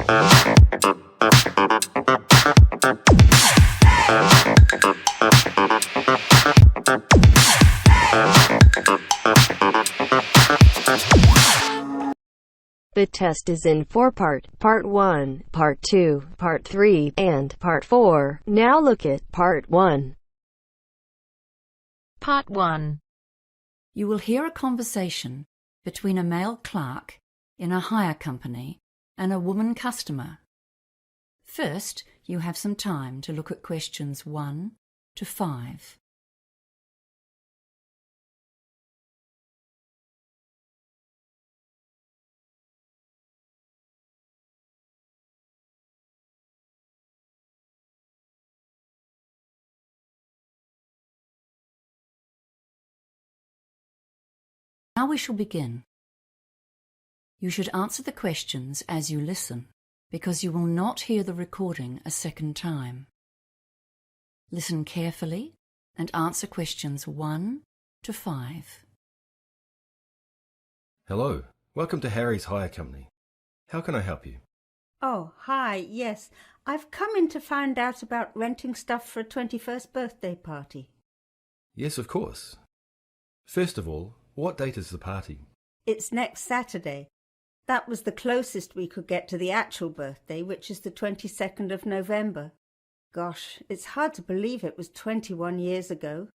The test is in 4-part, Part 1, Part 2, Part 3, and Part 4. Now look at Part 1. Part 1. You will hear a conversation between a male clerk in a hire company and a woman customer. First, you have some time to look at questions 1 to 5. Now we shall begin. You should answer the questions as you listen, because you will not hear the recording a second time. Listen carefully and answer questions 1 to 5. Hello, welcome to Harry's Hire Company. How can I help you? Oh, hi, yes. I've come in to find out about renting stuff for a 21st birthday party. Yes, of course. First of all, what date is the party? It's next Saturday. That was the closest we could get to the actual birthday, which is the 22nd of November. Gosh, it's hard to believe it was 21 years ago.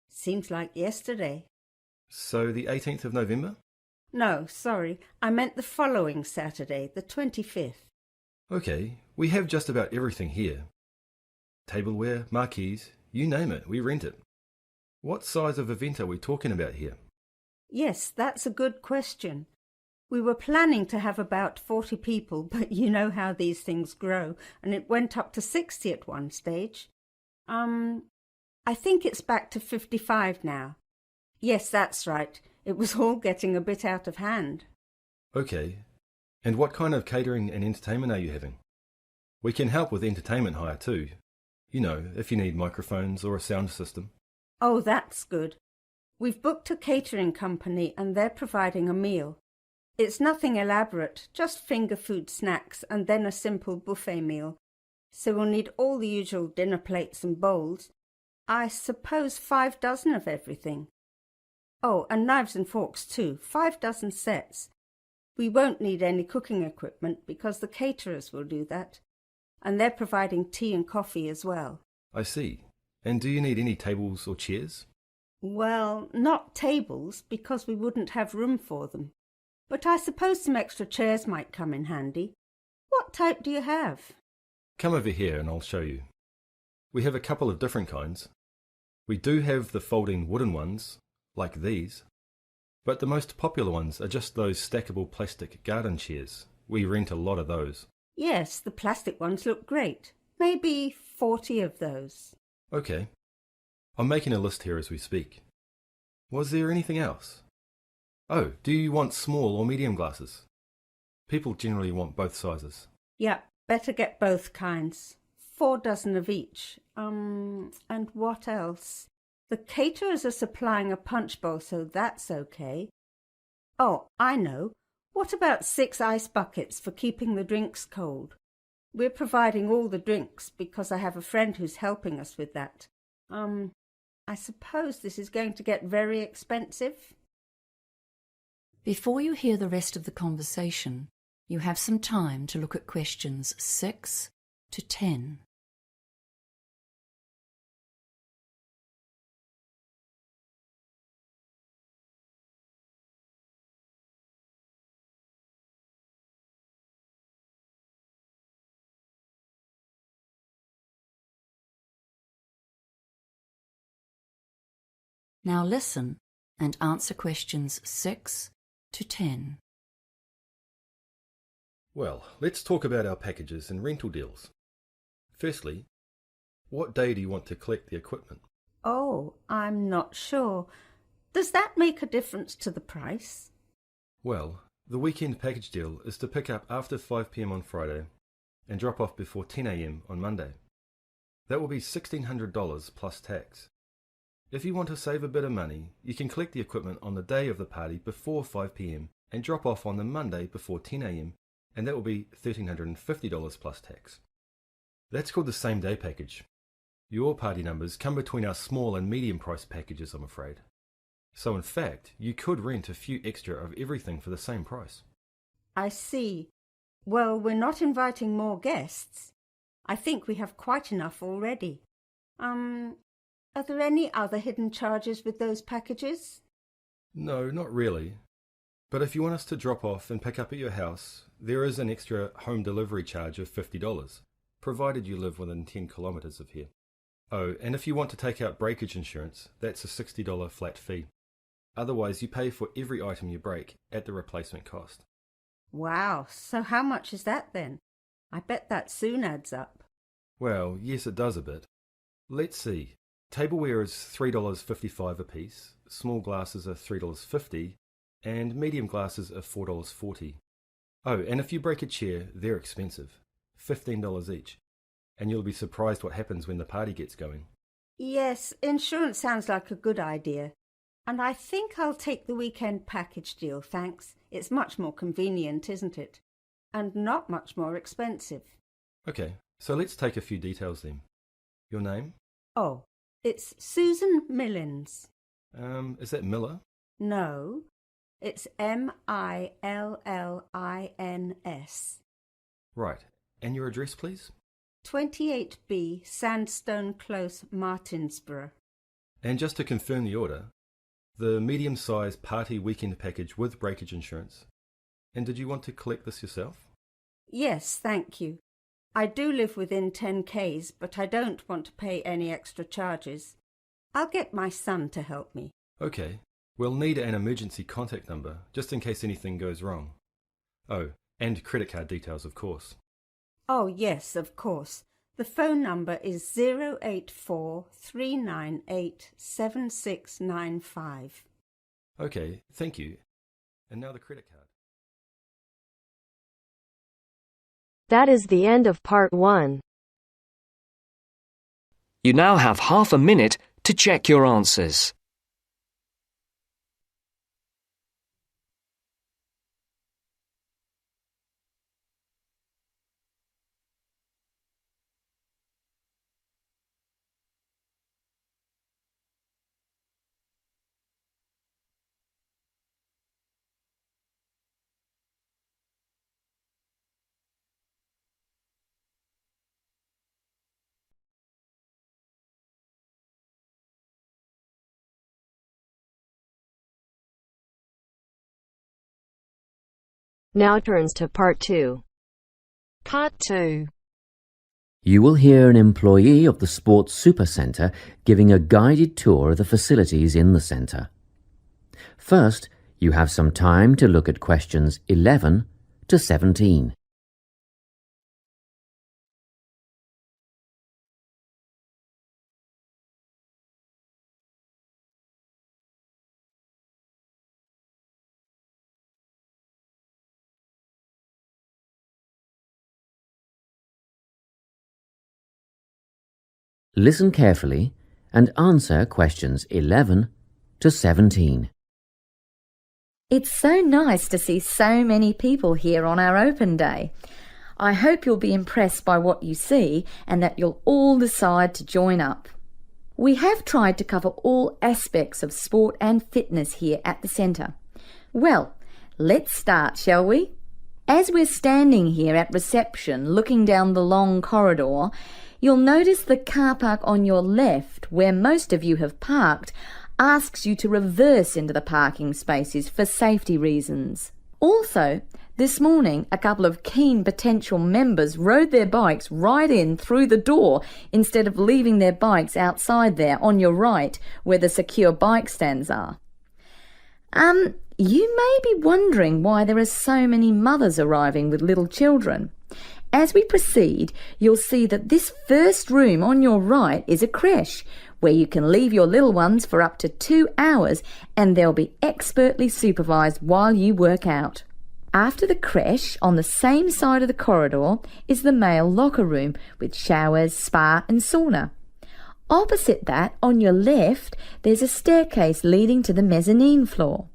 Seems like yesterday. So the 18th of November? No, sorry. I meant the following Saturday, the 25th. Okay, we have just about everything here. Tableware, marquees, you name it, we rent it. What size of event are we talking about here? Yes, that's a good question. We were planning to have about 40 people, but you know how these things grow, and it went up to 60 at one stage. I think it's back to 55 now. Yes, that's right. It was all getting a bit out of hand. Okay, and what kind of catering and entertainment are you having? We can help with entertainment hire too. You know, if you need microphones or a sound system. Oh, that's good. We've booked a catering company and they're providing a meal. It's nothing elaborate, just finger food snacks and then a simple buffet meal. So we'll need all the usual dinner plates and bowls. I suppose 5 dozen of everything. Oh, and knives and forks too, 5 dozen sets. We won't need any cooking equipment because the caterers will do that. And they're providing tea and coffee as well. I see. And do you need any tables or chairs? Well, not tables, because we wouldn't have room for them. But I suppose some extra chairs might come in handy. What type do you have? Come over here and I'll show you. We have a couple of different kinds. We do have the folding wooden ones, like these. But the most popular ones are just those stackable plastic garden chairs. We rent a lot of those. Yes, the plastic ones look great. Maybe 40 of those. Okay. I'm making a list here as we speak. Was there anything else? Oh, do you want small or medium glasses? People generally want both sizes. Yeah, better get both kinds. 4 dozen of each. And what else? The caterers are supplying a punch bowl, so that's okay. Oh, I know. What about 6 ice buckets for keeping the drinks cold? We're providing all the drinks because I have a friend who's helping us with that. I suppose this is going to get very expensive. Before you hear the rest of the conversation, you have some time to look at questions 6 to 10. Now listen and answer questions 6 to 10. Well, let's talk about our packages and rental deals. Firstly, what day do you want to collect the equipment? Oh, I'm not sure. Does that make a difference to the price? Well, the weekend package deal is to pick up after 5 p.m. on Friday and drop off before 10 a.m. on Monday. That will be $1,600 plus tax. If you want to save a bit of money, you can collect the equipment on the day of the party before 5 p.m. and drop off on the Monday before 10 a.m. and that will be $1,350 plus tax. That's called the same day package. Your party numbers come between our small and medium price packages, I'm afraid. So in fact, you could rent a few extra of everything for the same price. I see. Well, we're not inviting more guests. I think we have quite enough already. Are there any other hidden charges with those packages? No, not really. But if you want us to drop off and pick up at your house, there is an extra home delivery charge of $50, provided you live within 10 kilometres of here. Oh, and if you want to take out breakage insurance, that's a $60 flat fee. Otherwise, you pay for every item you break at the replacement cost. Wow, so how much is that then? I bet that soon adds up. Well, yes, it does a bit. Let's see. Tableware is $3.55 a piece, small glasses are $3.50, and medium glasses are $4.40. Oh, and if you break a chair, they're expensive, $15 each. And you'll be surprised what happens when the party gets going. Yes, insurance sounds like a good idea. And I think I'll take the weekend package deal, thanks. It's much more convenient, isn't it? And not much more expensive. Okay, so let's take a few details then. Your name? Oh, it's Susan Millins. Is that Miller? No, it's Millins. Right, and your address, please? 28B Sandstone Close, Martinsborough. And just to confirm the order, the medium-sized party weekend package with breakage insurance. And did you want to collect this yourself? Yes, thank you. I do live within 10 Ks, but I don't want to pay any extra charges. I'll get my son to help me. Okay, we'll need an emergency contact number, just in case anything goes wrong. Oh, and credit card details, of course. Oh, yes, of course. The phone number is 084-398-7695. Okay, thank you. And now the credit card. That is the end of part 1. You now have half a minute to check your answers. Now turns to part 2. Part 2. You will hear an employee of the Sports Supercentre giving a guided tour of the facilities in the centre. First, you have some time to look at questions 11 to 17. Listen carefully and answer questions 11 to 17. It's so nice to see so many people here on our open day. I hope you'll be impressed by what you see and that you'll all decide to join up. We have tried to cover all aspects of sport and fitness here at the centre. Well, let's start, shall we? As we're standing here at reception looking down the long corridor, you'll notice the car park on your left, where most of you have parked, asks you to reverse into the parking spaces for safety reasons. Also, this morning, a couple of keen potential members rode their bikes right in through the door instead of leaving their bikes outside there on your right, where the secure bike stands are. You may be wondering why there are so many mothers arriving with little children. As we proceed, you'll see that this first room on your right is a creche, where you can leave your little ones for up to 2 hours and they'll be expertly supervised while you work out. After the creche, on the same side of the corridor, is the male locker room with showers, spa and sauna. Opposite that, on your left, there's a staircase leading to the mezzanine floor.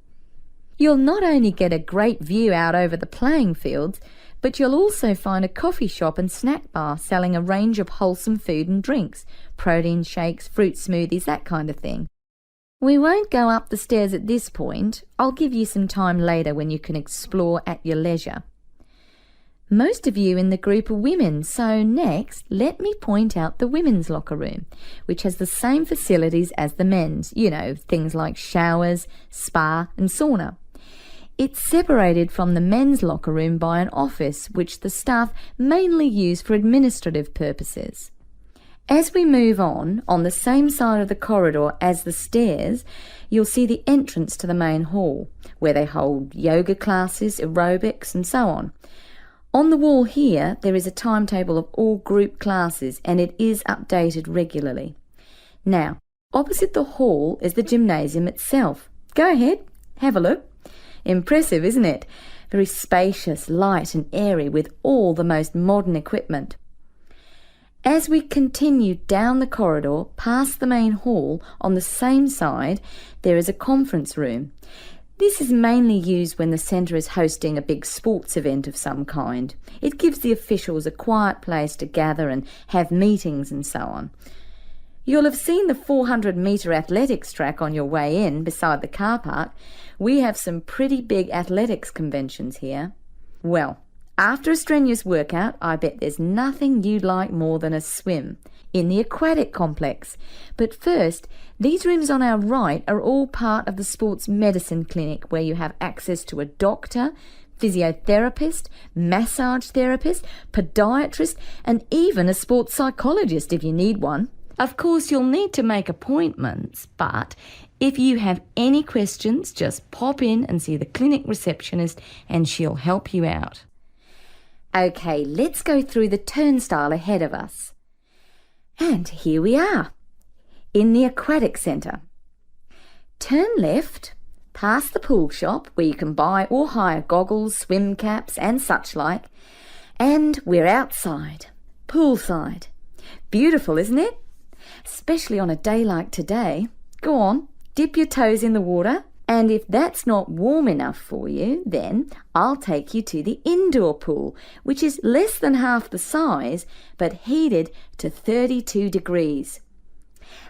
You'll not only get a great view out over the playing fields, but you'll also find a coffee shop and snack bar selling a range of wholesome food and drinks, protein shakes, fruit smoothies, that kind of thing. We won't go up the stairs at this point. I'll give you some time later when you can explore at your leisure. Most of you in the group are women, so next let me point out the women's locker room, which has the same facilities as the men's, things like showers, spa and sauna. It's separated from the men's locker room by an office which the staff mainly use for administrative purposes. As we move on the same side of the corridor as the stairs, you'll see the entrance to the main hall, where they hold yoga classes, aerobics and so on. On the wall here, there is a timetable of all group classes and it is updated regularly. Now, opposite the hall is the gymnasium itself. Go ahead, have a look. Impressive, isn't it? Very spacious, light and airy with all the most modern equipment. As we continue down the corridor past the main hall, on the same side, there is a conference room. This is mainly used when the centre is hosting a big sports event of some kind. It gives the officials a quiet place to gather and have meetings and so on. You'll have seen the 400-metre athletics track on your way in beside the car park. We have some pretty big athletics conventions here. Well, after a strenuous workout, I bet there's nothing you'd like more than a swim in the aquatic complex. But first, these rooms on our right are all part of the sports medicine clinic, where you have access to a doctor, physiotherapist, massage therapist, podiatrist and even a sports psychologist if you need one. Of course, you'll need to make appointments, but if you have any questions, just pop in and see the clinic receptionist and she'll help you out. Okay, let's go through the turnstile ahead of us. And here we are, in the aquatic centre. Turn left, past the pool shop where you can buy or hire goggles, swim caps and such like, and we're outside, poolside. Beautiful, isn't it? Especially on a day like today. Go on, dip your toes in the water, and if that's not warm enough for you, then I'll take you to the indoor pool, which is less than half the size, but heated to 32 degrees.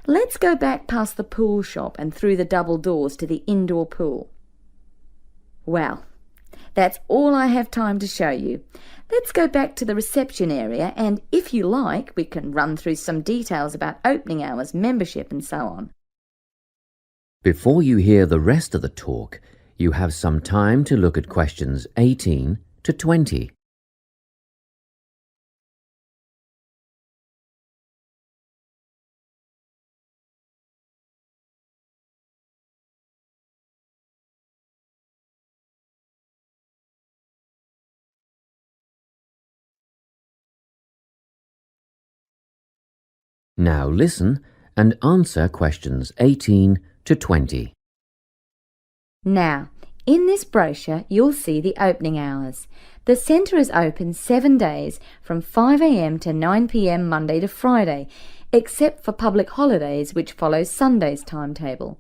Let's go back past the pool shop and through the double doors to the indoor pool. Well, that's all I have time to show you. Let's go back to the reception area, and if you like, we can run through some details about opening hours, membership and so on. Before you hear the rest of the talk, you have some time to look at questions 18 to 20. Now listen and answer questions 18 to 20. Now, in this brochure, you'll see the opening hours. The centre is open 7 days from 5 a.m. to 9 p.m. Monday to Friday, except for public holidays which follow Sunday's timetable.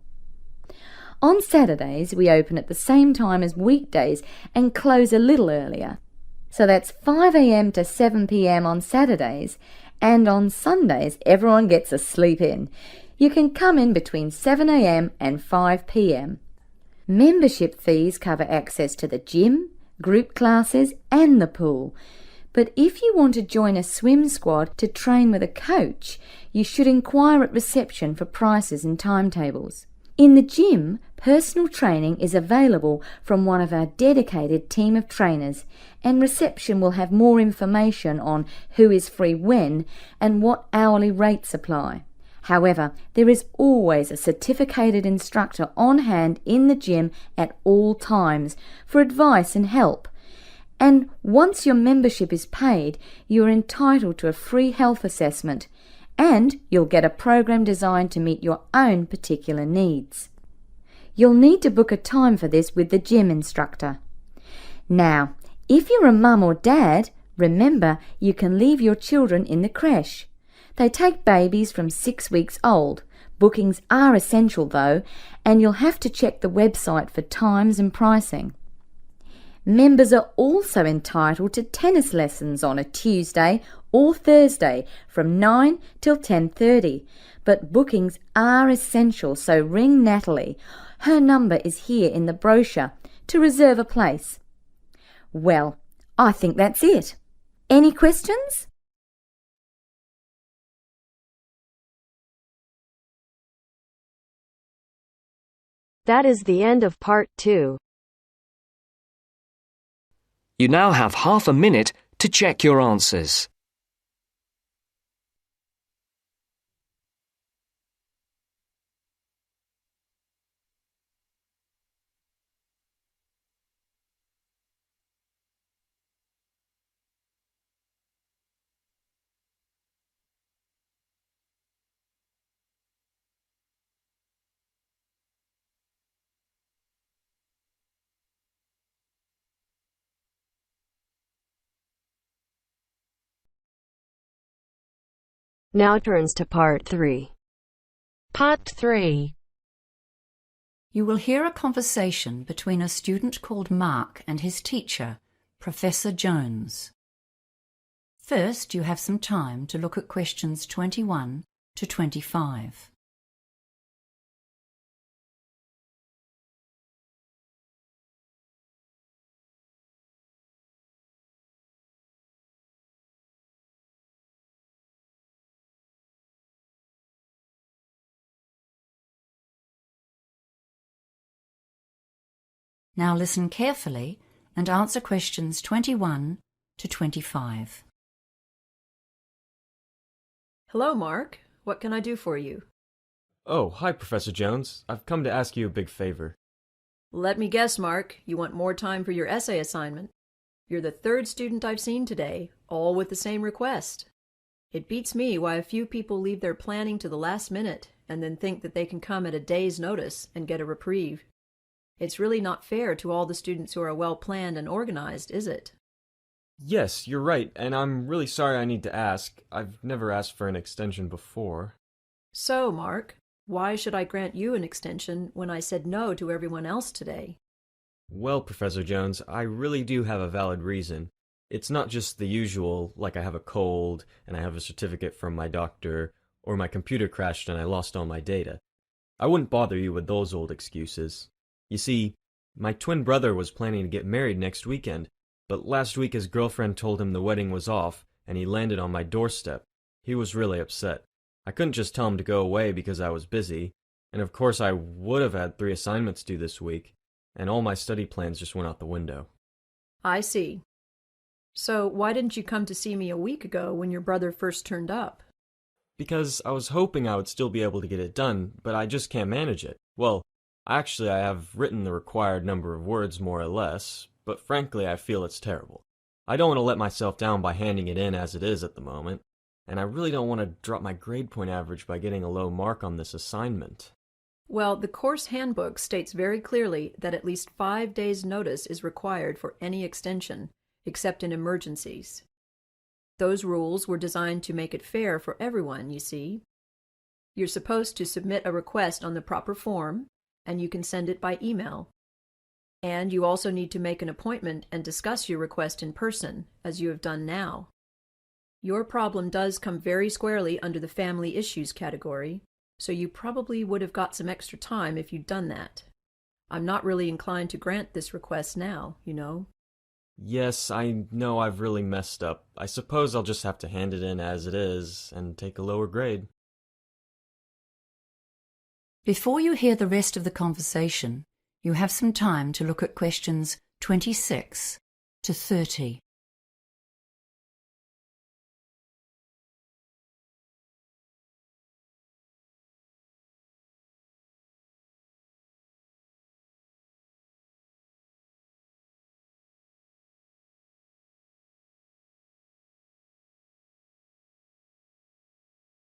On Saturdays, we open at the same time as weekdays and close a little earlier. So that's 5 a.m. to 7 p.m. on Saturdays, and on Sundays everyone gets a sleep in. You can come in between 7 a.m. and 5 p.m. Membership fees cover access to the gym, group classes and the pool. But if you want to join a swim squad to train with a coach, you should inquire at reception for prices and timetables. In the gym, personal training is available from one of our dedicated team of trainers, and reception will have more information on who is free when and what hourly rates apply. However, there is always a certificated instructor on hand in the gym at all times for advice and help. And once your membership is paid, you are entitled to a free health assessment, and you'll get a program designed to meet your own particular needs. You'll need to book a time for this with the gym instructor. Now, if you're a mum or dad, remember you can leave your children in the creche. They take babies from 6 weeks old. Bookings are essential though, and you'll have to check the website for times and pricing. Members are also entitled to tennis lessons on a Tuesday or Thursday from 9 till 10:30, but bookings are essential, so ring Natalie. Her number is here in the brochure to reserve a place. Well, I think that's it. Any questions? That is the end of part 2. You now have half a minute to check your answers. Now turns to part 3. Part 3. You will hear a conversation between a student called Mark and his teacher, Professor Jones. First, you have some time to look at questions 21 to 25. Now listen carefully and answer questions 21 to 25. Hello, Mark. What can I do for you? Oh, hi, Professor Jones. I've come to ask you a big favor. Let me guess, Mark. You want more time for your essay assignment. You're the third student I've seen today, all with the same request. It beats me why a few people leave their planning to the last minute and then think that they can come at a day's notice and get a reprieve. It's really not fair to all the students who are well-planned and organized, is it? Yes, you're right, and I'm really sorry I need to ask. I've never asked for an extension before. So, Mark, why should I grant you an extension when I said no to everyone else today? Well, Professor Jones, I really do have a valid reason. It's not just the usual, like I have a cold, and I have a certificate from my doctor, or my computer crashed and I lost all my data. I wouldn't bother you with those old excuses. You see, my twin brother was planning to get married next weekend, but last week his girlfriend told him the wedding was off, and he landed on my doorstep. He was really upset. I couldn't just tell him to go away because I was busy, and of course I would have had 3 assignments due this week, and all my study plans just went out the window. I see. So why didn't you come to see me a week ago when your brother first turned up? Because I was hoping I would still be able to get it done, but I just can't manage it. Well, actually, I have written the required number of words more or less, but frankly I feel it's terrible. I don't want to let myself down by handing it in as it is at the moment, and I really don't want to drop my grade point average by getting a low mark on this assignment. Well, the course handbook states very clearly that at least 5 days' notice is required for any extension, except in emergencies. Those rules were designed to make it fair for everyone, you see. You're supposed to submit a request on the proper form, and you can send it by email. And you also need to make an appointment and discuss your request in person, as you have done now. Your problem does come very squarely under the family issues category, so you probably would have got some extra time if you'd done that. I'm not really inclined to grant this request now, you know. Yes, I know I've really messed up. I suppose I'll just have to hand it in as it is and take a lower grade. Before you hear the rest of the conversation, you have some time to look at questions 26 to 30.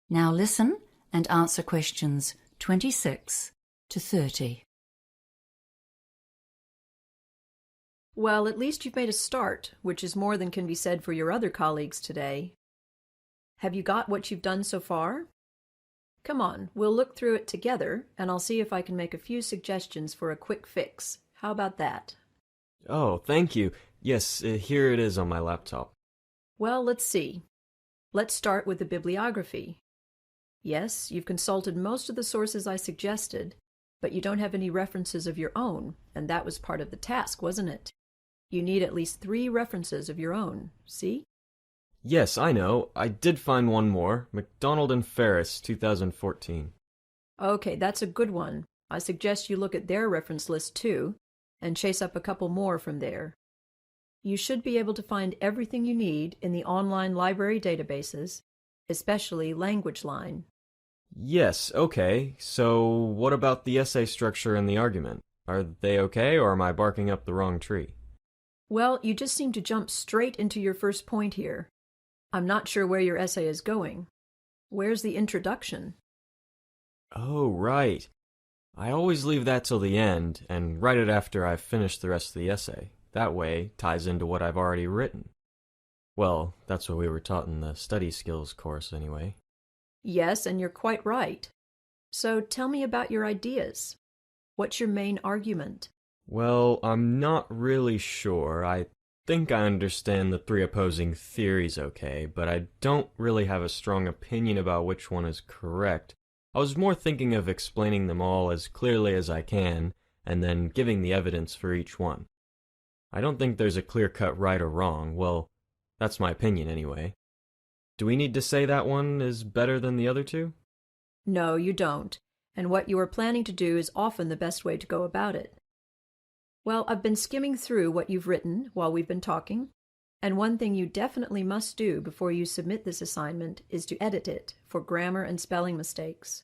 Now listen and answer questions 26 to 30. Well, at least you've made a start, which is more than can be said for your other colleagues today. Have you got what you've done so far? Come on, we'll look through it together, and I'll see if I can make a few suggestions for a quick fix. How about that? Oh, thank you. Yes, here it is on my laptop. Well, let's see. Let's start with the bibliography. Yes, you've consulted most of the sources I suggested, but you don't have any references of your own, and that was part of the task, wasn't it? You need at least 3 references of your own, see? Yes, I know. I did find one more. McDonald and Ferris, 2014. Okay, that's a good one. I suggest you look at their reference list too, and chase up a couple more from there. You should be able to find everything you need in the online library databases, especially LanguageLine. Yes, okay. So what about the essay structure and the argument? Are they okay, or am I barking up the wrong tree? Well, you just seem to jump straight into your first point here. I'm not sure where your essay is going. Where's the introduction? Oh, right. I always leave that till the end and write it after I've finished the rest of the essay. That way, it ties into what I've already written. Well, that's what we were taught in the study skills course anyway. Yes, and you're quite right. So tell me about your ideas. What's your main argument? Well, I'm not really sure. I think I understand the 3 opposing theories okay, but I don't really have a strong opinion about which one is correct. I was more thinking of explaining them all as clearly as I can, and then giving the evidence for each one. I don't think there's a clear-cut right or wrong. Well, that's my opinion anyway. Do we need to say that one is better than the other 2? No, you don't, and what you are planning to do is often the best way to go about it. Well, I've been skimming through what you've written while we've been talking, and one thing you definitely must do before you submit this assignment is to edit it for grammar and spelling mistakes.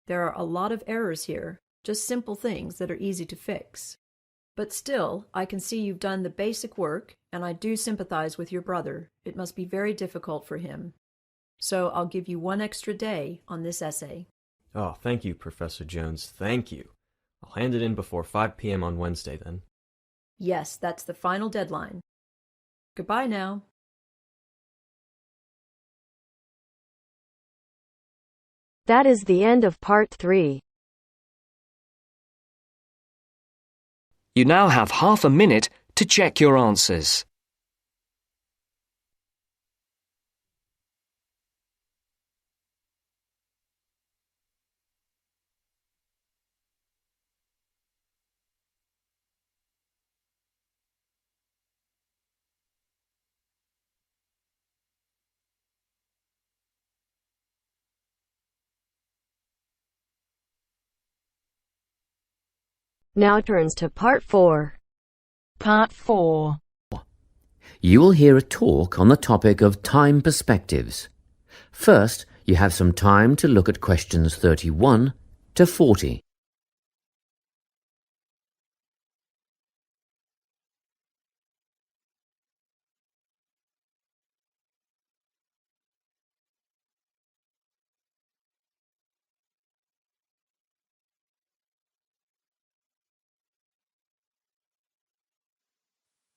There are a lot of errors here, just simple things that are easy to fix. But still, I can see you've done the basic work, and I do sympathize with your brother. It must be very difficult for him. So I'll give you 1 extra day on this essay. Oh, thank you, Professor Jones. Thank you. I'll hand it in before 5 p.m. on Wednesday, then. Yes, that's the final deadline. Goodbye now. That is the end of part 3. You now have half a minute to check your answers. Now turns to part 4. Part 4. You will hear a talk on the topic of time perspectives. First, you have some time to look at questions 31 to 40.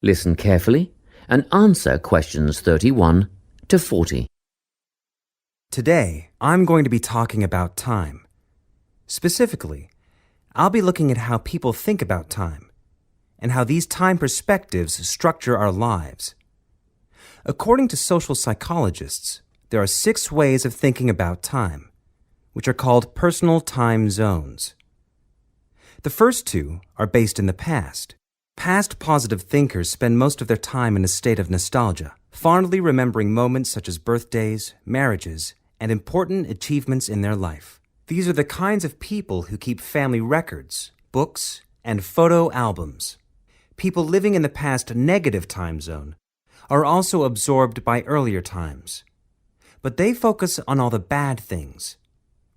Listen carefully and answer questions 31 to 40. Today, I'm going to be talking about time. Specifically, I'll be looking at how people think about time and how these time perspectives structure our lives. According to social psychologists, there are 6 ways of thinking about time, which are called personal time zones. The first 2 are based in the past. Past positive thinkers spend most of their time in a state of nostalgia, fondly remembering moments such as birthdays, marriages, and important achievements in their life. These are the kinds of people who keep family records, books, and photo albums. People living in the past negative time zone are also absorbed by earlier times, but they focus on all the bad things,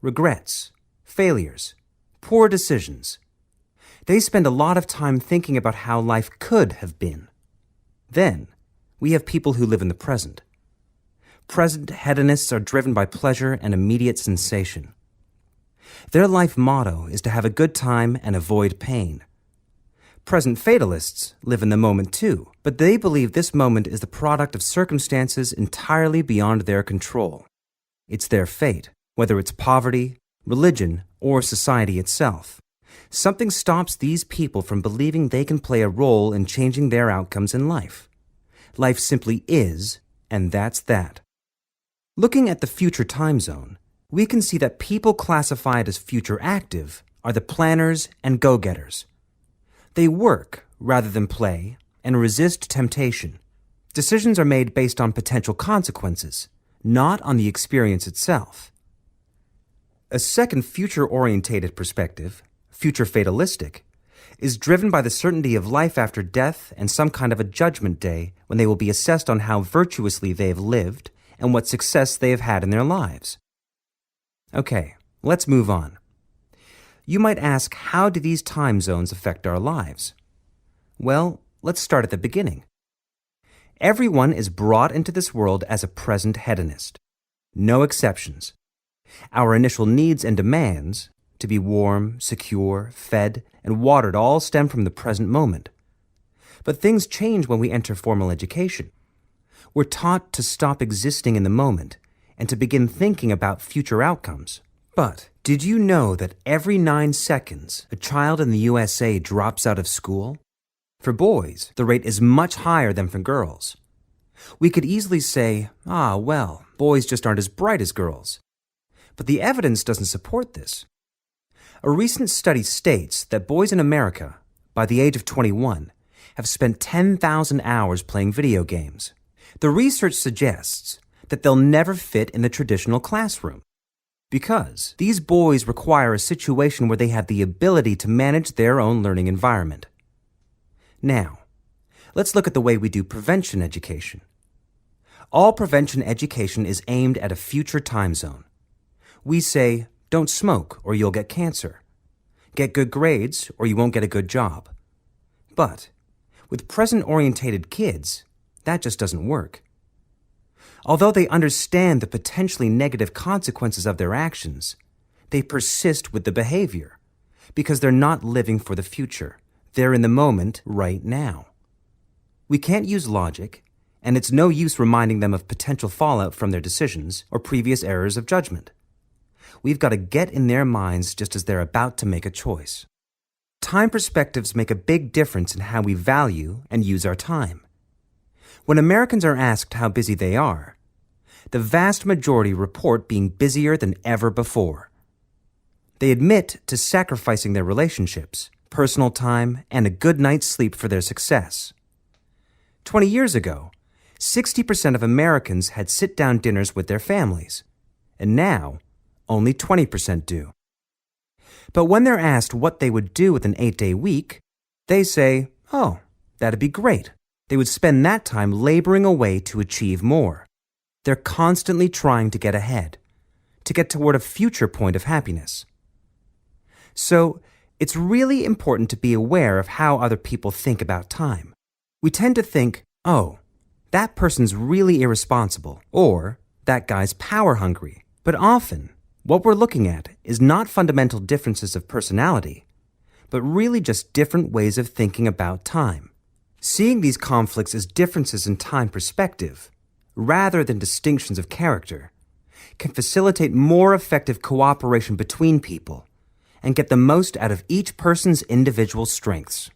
regrets, failures, poor decisions. They spend a lot of time thinking about how life could have been. Then, we have people who live in the present. Present hedonists are driven by pleasure and immediate sensation. Their life motto is to have a good time and avoid pain. Present fatalists live in the moment too, but they believe this moment is the product of circumstances entirely beyond their control. It's their fate, whether it's poverty, religion, or society itself. Something stops these people from believing they can play a role in changing their outcomes in life. Life simply is, and that's that. Looking at the future time zone, we can see that people classified as future active are the planners and go-getters. They work rather than play and resist temptation. Decisions are made based on potential consequences, not on the experience itself. A second future-orientated perspective, future fatalistic, is driven by the certainty of life after death and some kind of a judgment day when they will be assessed on how virtuously they have lived and what success they have had in their lives. Okay, let's move on. You might ask, how do these time zones affect our lives? Well, let's start at the beginning. Everyone is brought into this world as a present hedonist. No exceptions. Our initial needs and demands, to be warm, secure, fed, and watered, all stem from the present moment. But things change when we enter formal education. We're taught to stop existing in the moment and to begin thinking about future outcomes. But did you know that every 9 seconds a child in the USA drops out of school? For boys, the rate is much higher than for girls. We could easily say, well, boys just aren't as bright as girls. But the evidence doesn't support this. A recent study states that boys in America, by the age of 21, have spent 10,000 hours playing video games. The research suggests that they'll never fit in the traditional classroom because these boys require a situation where they have the ability to manage their own learning environment. Now, let's look at the way we do prevention education. All prevention education is aimed at a future time zone. We say, don't smoke or you'll get cancer. Get good grades or you won't get a good job. But with present-orientated kids, that just doesn't work. Although they understand the potentially negative consequences of their actions, they persist with the behavior because they're not living for the future. They're in the moment right now. We can't use logic, and it's no use reminding them of potential fallout from their decisions or previous errors of judgment. We've got to get in their minds just as they're about to make a choice. Time perspectives make a big difference in how we value and use our time. When Americans are asked how busy they are, the vast majority report being busier than ever before. They admit to sacrificing their relationships, personal time, and a good night's sleep for their success. 20 years ago, 60% of Americans had sit-down dinners with their families, and now only 20% do. But when they're asked what they would do with an 8-day week, they say, that'd be great. They would spend that time laboring away to achieve more. They're constantly trying to get ahead, to get toward a future point of happiness. So, it's really important to be aware of how other people think about time. We tend to think, that person's really irresponsible, or that guy's power-hungry. But often, what we're looking at is not fundamental differences of personality, but really just different ways of thinking about time. Seeing these conflicts as differences in time perspective, rather than distinctions of character, can facilitate more effective cooperation between people and get the most out of each person's individual strengths.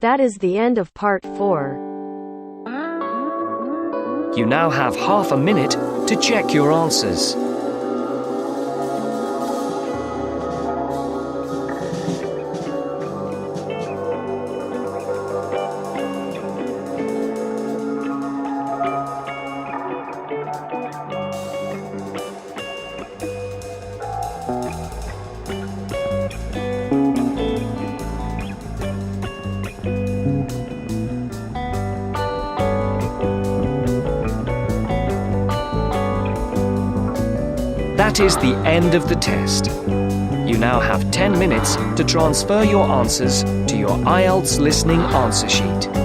That is the end of part 4. You now have half a minute to check your answers. That is the end of the test. You now have 10 minutes to transfer your answers to your Ielts listening answer sheet.